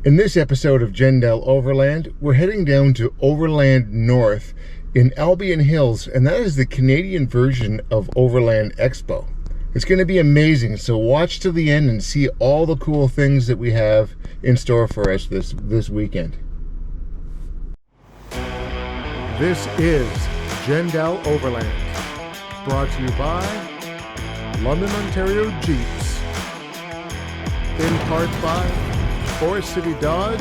In this episode of Gendel Overland, we're heading down to OverlandNTH in Albion Hills, and that is the Canadian version of Overland Expo. It's going to be amazing, so watch to the end and see all the cool things that we have in store for us this weekend. This is Gendel Overland, brought to you by London, Ontario Jeeps, in part by Forest City Dodge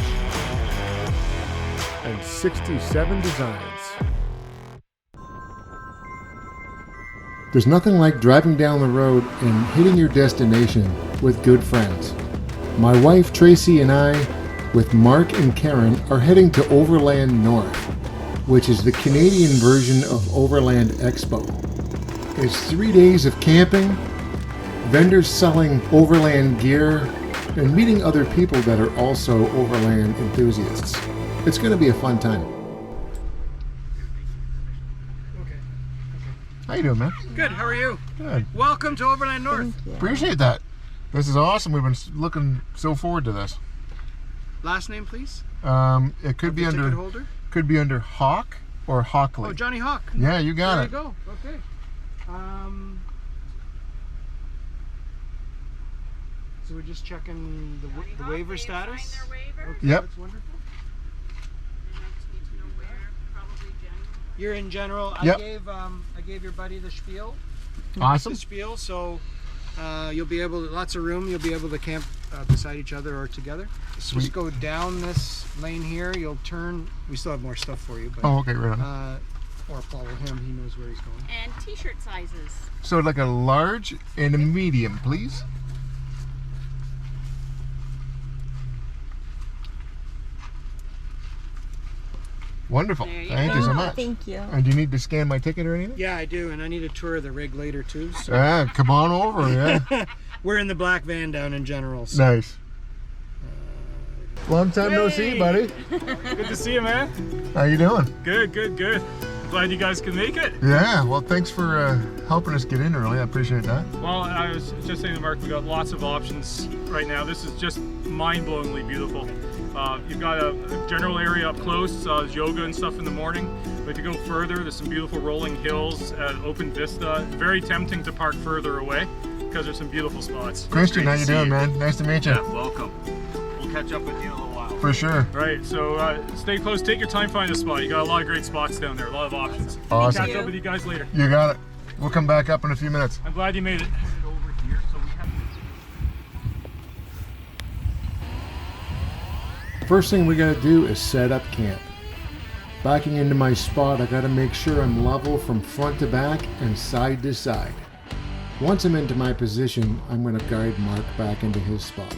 and 67 Designs. There's nothing like driving down the road and hitting your destination with good friends. My wife Tracy and I, with Mark and Karen, are heading to OverlandNTH, which is the Canadian version of Overland Expo. It's 3 days of camping, vendors selling overland gear, and meeting other people that are also overland enthusiasts. It's going to be a fun time. How you doing, man? Good, how are you? Good. Welcome to OverlandNTH. Appreciate that. This is awesome. We've been looking so forward to this. Last name, please? It could be under holder? Could be under Hawk or Hockley. Oh, Johnny Hawk. Yeah, you got there it. There you go. Okay. So we're just checking the waiver status. Waiver. Okay, yep. That's wonderful. And I just need to know where. Probably general. You're in general. Yep. I gave your buddy the spiel. Awesome. The spiel. So you'll be able to, lots of room. You'll be able to camp beside each other or together. Sweet. Just go down this lane here. You'll turn. We still have more stuff for you. But, Oh, okay, right on. or follow him. He knows where he's going. And t-shirt sizes. So like a large and a medium, please. Wonderful. There you Thank go. you so much. Thank you. And do you need to scan my ticket or anything? Yeah, I do, and I need a tour of the rig later too. So. Come on over, yeah. We're in the black van down in general. So. Nice. Long time no see, buddy. Good to see you, man. How you doing? Good, good, good. Glad you guys can make it. Yeah, well, thanks for helping us get in early. I appreciate that. Well, I was just saying to Mark, we got lots of options right now. This is just mind-blowingly beautiful. You've got a general area up close, yoga and stuff in the morning. But if you go further, there's some beautiful rolling hills, open vista. Very tempting to park further away because there's some beautiful spots. Christian, how Great you to see doing, man? Nice to meet you. Yeah, welcome. We'll catch up with you in a little while. For sure. Right, so stay close, take your time, find a spot. You got a lot of great spots down there, a lot of options. Awesome. Catch up with you guys later. You got it. We'll come back up in a few minutes. I'm glad you made it. Over here, so we have... First thing we gotta do is set up camp. Backing into my spot, I gotta make sure I'm level from front to back and side to side. Once I'm into my position, I'm gonna guide Mark back into his spot.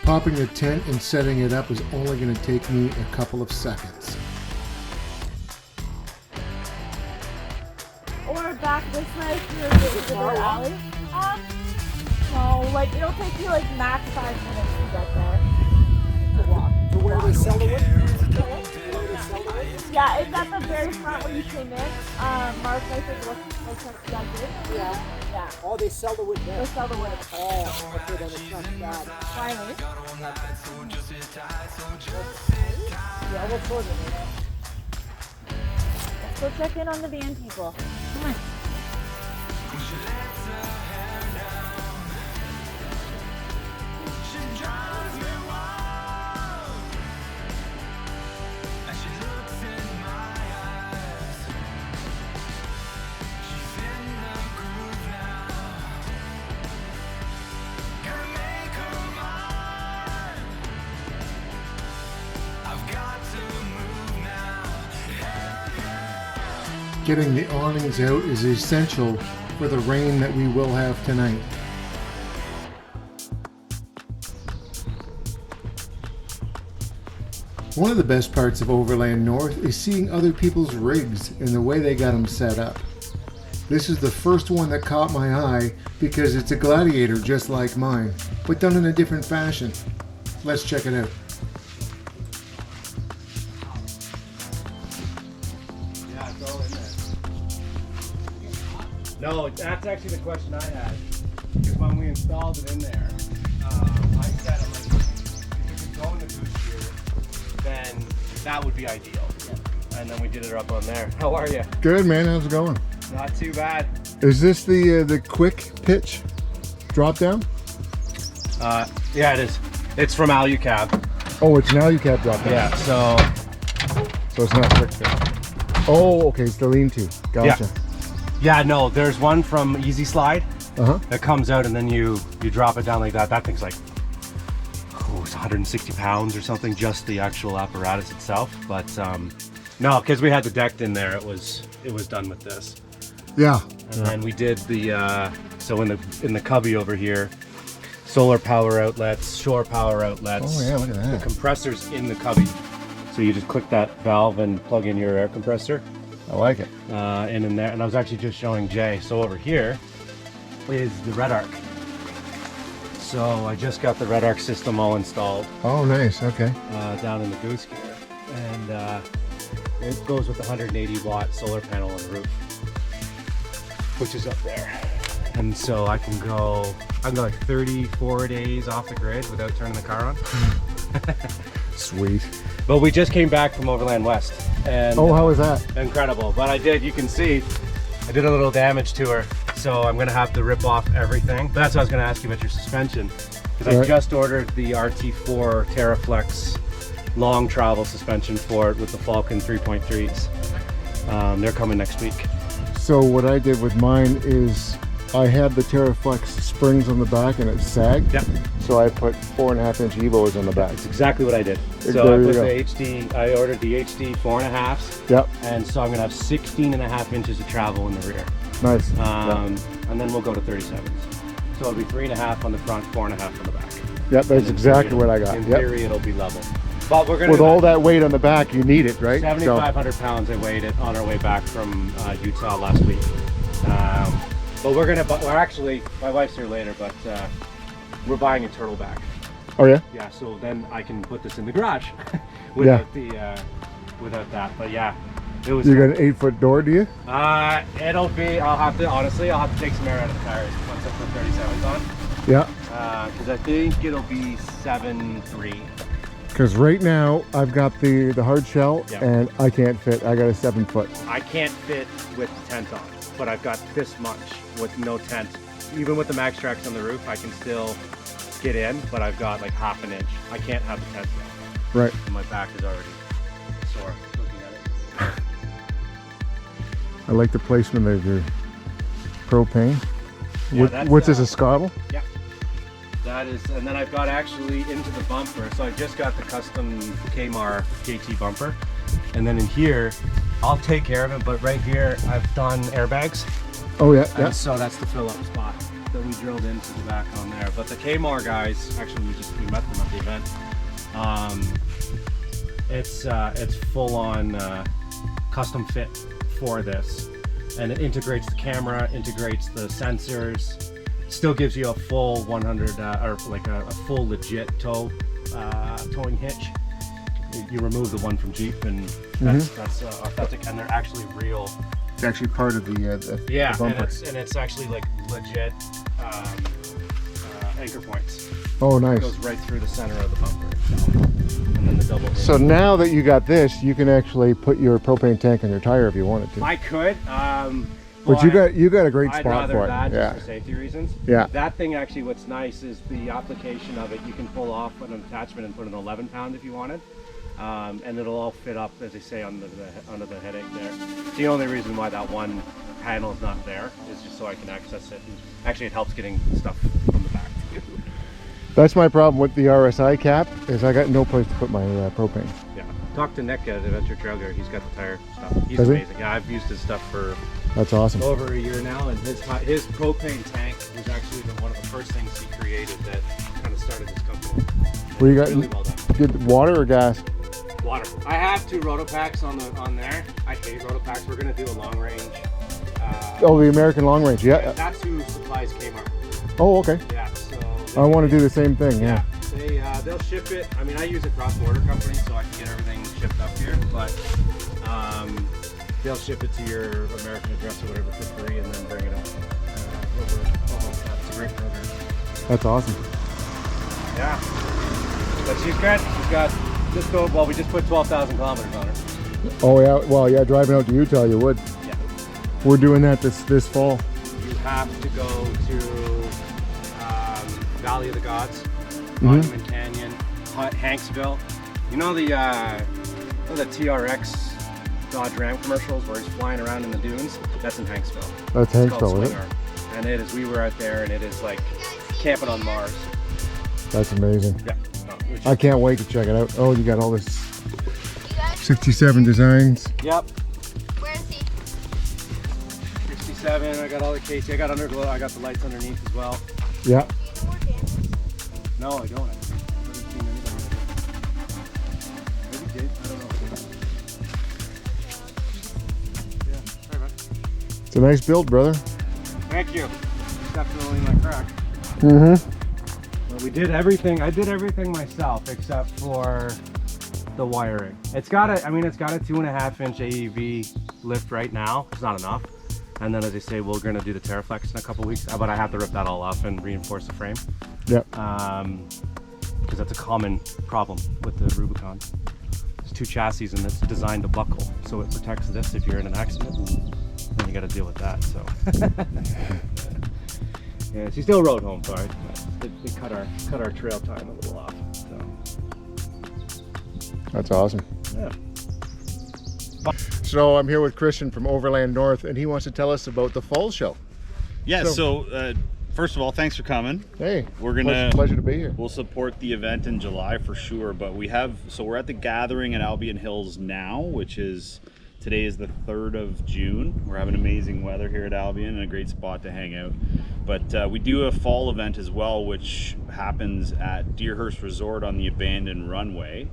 Popping the tent and setting it up is only going to take me a couple of seconds. Or back this night to the alley. No, like it'll take you like max 5 minutes to get there. To walk. To where they sell the wood? Yeah, it's at the very front where you came in. Mark, I think looks like that good. Yeah. Yeah. Oh, they sell the wood there. They sell the wood. Oh, okay, then it's not bad. Finally. Yeah, what's sort of it? Let's go check in on the van people. Come on. Getting the awnings out is essential for the rain that we will have tonight. One of the best parts of Overland North is seeing other people's rigs and the way they got them set up. This is the first one that caught my eye because it's a Gladiator just like mine, but done in a different fashion. Let's check it out. Yeah, it's all in there. No, that's actually the question I had. Because when we installed it in there, I said, I'm like, if you could go in the goose gear, then that would be ideal. Yeah. And then we did it up on there. How are you? Good, man. How's it going? Not too bad. Is this the quick pitch drop down? Yeah, it is. It's from ULTRAHOOK. Oh, it's an Alucab drop down. Yeah, so it's not quick pitch. Oh, okay. It's the lean-to. Gotcha. yeah, no, there's one from Easy Slide Uh-huh. that comes out and then you drop it down like that. That thing's like, it's 160 pounds or something, just the actual apparatus itself. But no, because we had the deck in there, it was done with this. Yeah. And then we did the so in the cubby over here, solar power outlets, shore power outlets. Oh yeah, look at The that. compressor's in the cubby, so you just click that valve and plug in your air compressor I like it. in there. And I was actually just showing Jay. So over here is the Red Arc. So I just got the Red Arc system all installed Oh, nice. Okay. down in the goose gear, and it goes with the 180 watt solar panel on the roof, which is up there. And so I can go like 34 days off the grid without turning the car on. Sweet. But we just came back from Overland West, and Oh, how was that? incredible. But you can see, I did a little damage to her, so I'm gonna have to rip off everything. But that's what I was gonna ask you about your suspension, because I Right. just ordered the RT4 TerraFlex long travel suspension for it with the Falcon 3.3s. They're coming next week. So what I did with mine is I had the TerraFlex springs on the back and it sagged. Yep. So I put 4.5-inch Evos on the back. That's exactly what I did. So There I you put go. the HD, I ordered the HD 4.5s, Yep. and so I'm gonna have 16.5 inches of travel in the rear. Nice. And then we'll go to 37s. So it'll be 3.5 on the front, 4.5 on the back. Yep, that's exactly what I got. In Yep. theory, ittle be level. But we're gonna With all that weight on the back, you need it, right? 7,500 pounds I weighed it on our way back from Utah last week. But we're actually, my wife's here later, but we're buying a turtleback. Oh yeah? Yeah, so then I can put this in the garage without without that. But yeah, it was. You got an 8-foot door, do you? It'll be. I'll have to take some air out of the tires once I put 37s on. Yeah. Because I think it'll be 7.3. Because right now I've got the hard shell Yep. and I can't fit. I got a 7-foot. I can't fit with the tent on, but I've got this much with no tent. Even with the max tracks on the roof, I can still get in, but I've got like 1/2 inch. I can't have the tent on. Right. And my back is already sore looking at it. I like the placement of your propane. Yeah, that's, What's this, a Scottle? Yeah. That is, and then I've got actually into the bumper. So I've just got the custom Kmart KT bumper. And then in here, I'll take care of it, but right here I've done airbags. Oh yeah, And yeah. so that's the fill up spot that we drilled into the back on there. But the Kmart guys, actually we met them at the event. It's full on custom fit for this. And it integrates the camera, integrates the sensors, still gives you a full 100 or like a full legit towing hitch. You remove the one from Jeep, and that's authentic, and they're actually real. It's actually part of the bumper. and it's actually like legit anchor points. Oh, It nice. goes right through the center of the bumper itself, and then the double. So now that you got this, you can actually put your propane tank on your tire if you wanted to. I could, but you got a great I'd spot rather for it. that Yeah. just for safety reasons. Yeah. That thing actually, what's nice is the application of it. You can pull off an attachment and put an 11-pound if you wanted, and it'll all fit up, as they say, under the headache there. The only reason why that one panel is not there is just so I can access it. And actually, it helps getting stuff from the back too. That's my problem with the RSI cap, is I got no place to put my propane. Yeah. Talk to Nick at Adventure Trail Gear. He's got the tire stuff. He's Has he? amazing. Yeah, I've used his stuff for That's awesome. over a year now, and his propane tank was actually one of the first things he created that kind of started his company. What do you got? Really well done. Good water or gas? Water. I have 2 Rotopacks on there. I hate Rotopacks. We're gonna do a long range. Oh, the American Long Range. Yeah. That's who supplies Kmart. Oh, okay. Yeah. So I want to do the same thing. Yeah. they'll ship it. I mean, I use a cross-border company, so I can get everything shipped up here. But they'll ship it to your American address or whatever for free, and then bring it up over. It's a great program. That's awesome. Yeah. But she's got just over. Well, we just put 12,000 kilometers on her. Oh yeah. Well, yeah. Driving out to Utah, you would. Yeah. We're doing that this fall. You have to go to Valley of the Gods, Monument Canyon, Hanksville. You know the TRX Dodge Ram commercials where he's flying around in the dunes? That's in Hanksville. That's It's called Hanksville, is it? Swinger. And it is. We were out there, and it is like camping on Mars. That's amazing. Yeah. No, which- I can't wait to check it out. Oh, you got all this 67 designs. Yep. Where is he? 67. I got all the casing. I got underglow. I got the lights underneath as well. Yeah. Do you know where Dan is? No, I don't. I haven't seen anybody. Maybe did. I don't know. Yeah. Sorry, bud. It's a nice build, brother. Thank you. It's definitely my crack. Mm-hmm. Well, we did everything. I did everything myself except for the wiring. It's got a 2.5 inch AEV lift right now. It's not enough. And then, as I say, we're going to do the Terraflex in a couple weeks. But I have to rip that all off and reinforce the frame. Yep. Because that's a common problem with the Rubicon. There's 2 chassis and it's designed to buckle, so it protects this if you're in an accident. And then you got to deal with that. So. Yeah, she still rode home for it. But it cut our trail time a little off. So. That's awesome. Yeah. So I'm here with Christian from Overland North, and he wants to tell us about the fall show. Yeah, so first of all, thanks for coming. Hey, We're gonna pleasure to be here. We'll support the event in July for sure, but we're at the gathering at Albion Hills now, which is today is the 3rd of June. We're having amazing weather here at Albion and a great spot to hang out. But we do a fall event as well, which happens at Deerhurst Resort on the abandoned runway.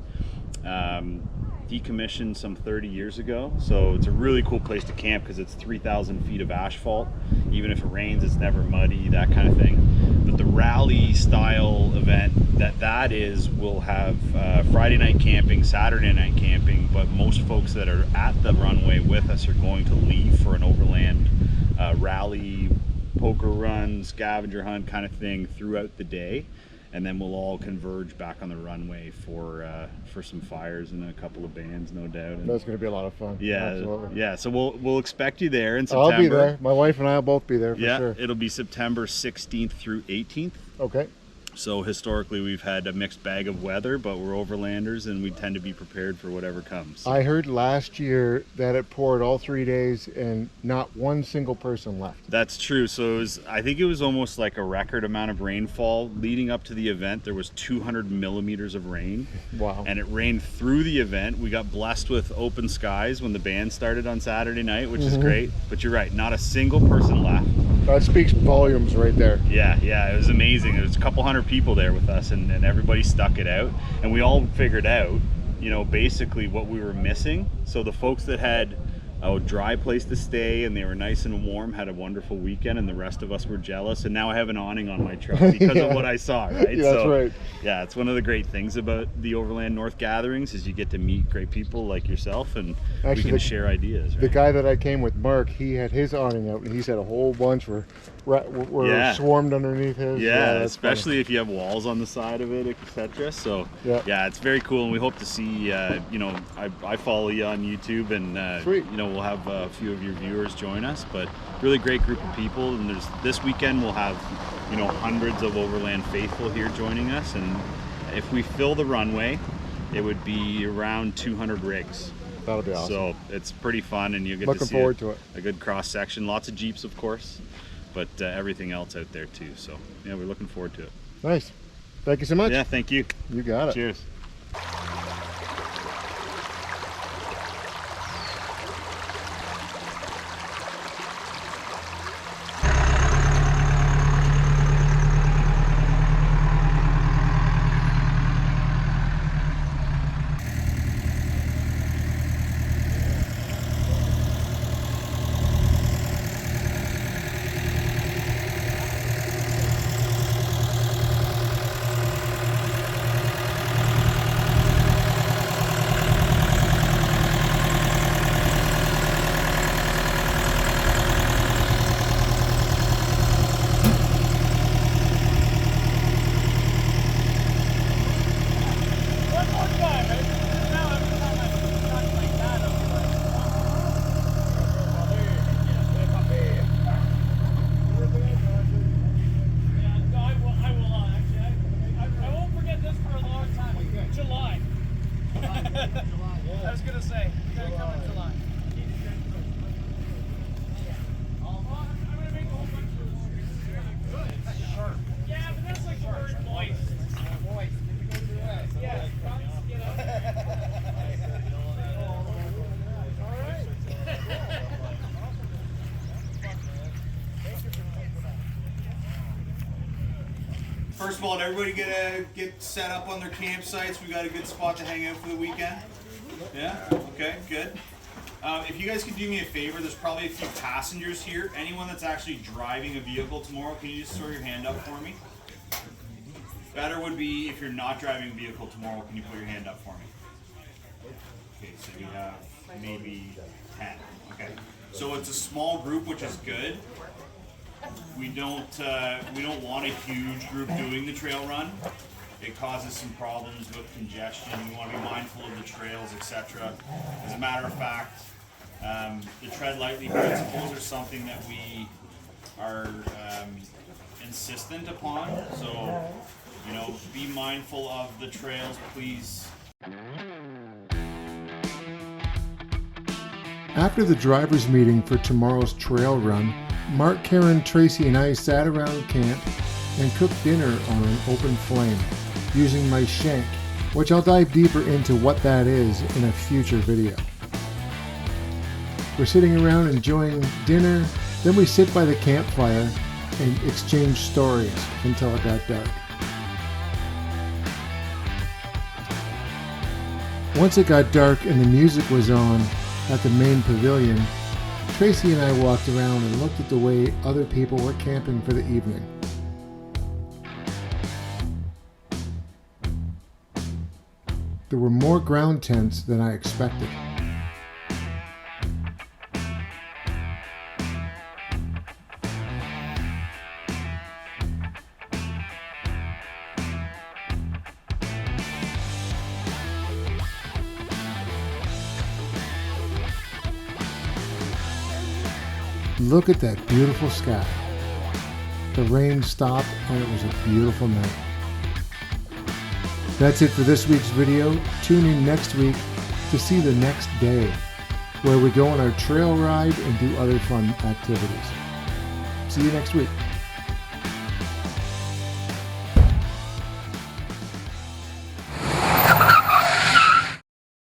Decommissioned some 30 years ago, so it's a really cool place to camp because it's 3,000 feet of asphalt. Even if it rains, it's never muddy, that kind of thing. But the rally style event that is will have Friday night camping, Saturday night camping, but most folks that are at the runway with us are going to leave for an overland rally, poker run, scavenger hunt kind of thing throughout the day. And then we'll all converge back on the runway for some fires and a couple of bands, no doubt. And That's going to be a lot of fun. yeah, Absolutely. yeah. So we'll expect you there in September. I'll be there. My wife and I will both be there for Yeah, sure. it'll be September 16th through 18th. Okay. So historically, we've had a mixed bag of weather, but we're overlanders and we tend to be prepared for whatever comes. I heard last year that it poured all 3 days and not one single person left. That's true. So I think it was almost like a record amount of rainfall leading up to the event. There was 200 millimeters of rain. Wow. And it rained through the event. We got blessed with open skies when the band started on Saturday night, which is great. But you're right, not a single person left. That speaks volumes right there. Yeah, it was amazing. There was a couple hundred people there with us, and everybody stuck it out. And we all figured out, basically what we were missing. So the folks that had a dry place to stay and they were nice and warm had a wonderful weekend, and the rest of us were jealous. And now I have an awning on my truck because of what I saw, right? Yeah, that's right. Yeah, it's one of the great things about the Overland North gatherings is you get to meet great people like yourself, and Actually, we can share ideas, right? The guy that I came with, Mark, he had his awning out, and he said a whole bunch were Yeah. swarmed underneath his. Yeah, that's especially funny. if you have walls on the side of it, etc. So Yeah. it's very cool, and we hope to see. I follow you on YouTube, and Sweet. we'll have a few of your viewers join us. But really great group of people, and this weekend we'll have hundreds of Overland faithful here joining us, and if we fill the runway, it would be around 200 rigs. That'll be awesome. So it's pretty fun, and you get Looking to see forward to it. a good cross section. Lots of Jeeps, of course, but everything else out there too. So yeah, we're looking forward to it. Nice. Thank you so much. Yeah, thank you. You got it. Cheers. I was gonna say, we gotta come in July. Yeah, but that's like the word moist. Moist. Yeah, you know. First of all, did everybody get set up on their campsites? We got a good spot to hang out for the weekend? Yeah? Okay, good. If you guys could do me a favor, there's probably a few passengers here. Anyone that's actually driving a vehicle tomorrow, can you just throw your hand up for me? Better would be if you're not driving a vehicle tomorrow, can you put your hand up for me? Okay, so we have maybe 10. Okay, so it's a small group, which is good. We don't want a huge group doing the trail run. It causes some problems with congestion. We want to be mindful of the trails, etc. As a matter of fact, the tread lightly principles are something that we are insistent upon. So, you know, be mindful of the trails, please. After the drivers' meeting for tomorrow's trail run, Mark, Karen, Tracy, and I sat around camp and cooked dinner on an open flame using my Schenk, which I'll dive deeper into what that is in a future video. We're sitting around enjoying dinner, then we sit by the campfire and exchange stories until it got dark. Once it got dark and the music was on at the main pavilion, Tracy and I walked around and looked at the way other people were camping for the evening. There were more ground tents than I expected. Look at that beautiful sky. The rain stopped and it was a beautiful night. That's it for this week's video. Tune in next week to see the next day, where we go on our trail ride and do other fun activities. See you next week.